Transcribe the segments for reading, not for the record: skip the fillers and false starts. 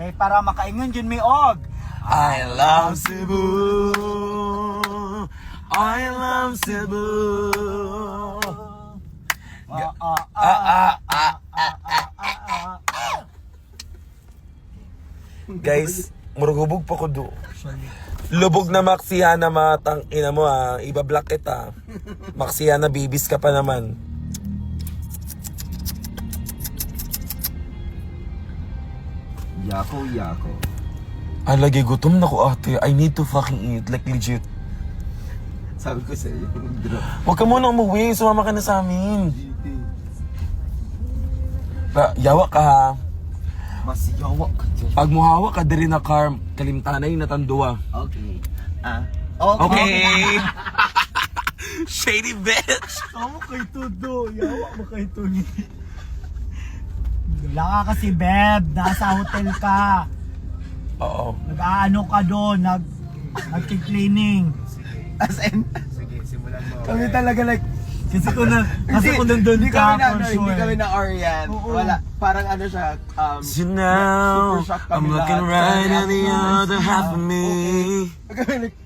Kay para makaingon yun may og. I love Cebu. I love Cebu. Guys, murugubog pa ko do. Lubog na Maxiana matang ina mo ha. Iba-block kita. Maxiana bibis ka pa naman. Yako. Ay, lagi gutom na ko ate. I need to fucking eat. Like legit. Sabi ko sa iyo, drop. Huwag ka muna umuwi. Sumama ka na sa amin. Yawa ka ha. Mas yawa ka dyan. Pag muhawa ka diri na car, kalimtanay na tanduwa. Okay. Okay. Shady bitch. Kamu kay Tudo. Yawa mo kay Tuni. Wala ka kasi, Beb. Nasa hotel ka. Oo. Nag-aano ka doon. Nag-cleaning. As in, Kami talaga like, kasi kung nandun hindi ka, kami na, for sure. hindi kami na Orient. Oo. Wala, parang ano siya, So now, super shock kami I'm looking lahat. right at the Sabi other half of me. kami like,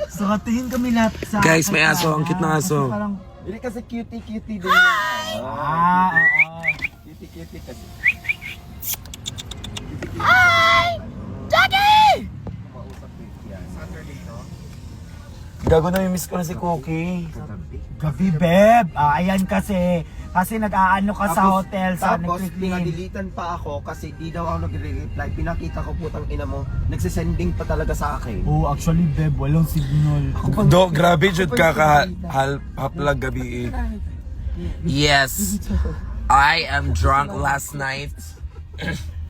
So, katihin kami lahat sa... Guys, may aso. Ang cute ng aso. Kasi parang, hindi kasi cutie din yun. oo. Cutie kasi. Gago na miss ko na si Cookie. Gabi, Beb. Ayan kasi nag-aano ka sa hotel, sa Tapos, nag-clean. pinadilitan pa ako kasi di daw ako nagre-reply. Pinakita ko putang ina mo, nagsisending pa talaga sa akin. Oh, actually, Beb, walang signal. Do, grabe jud ka haplag gabi. Yes. I am drunk last night.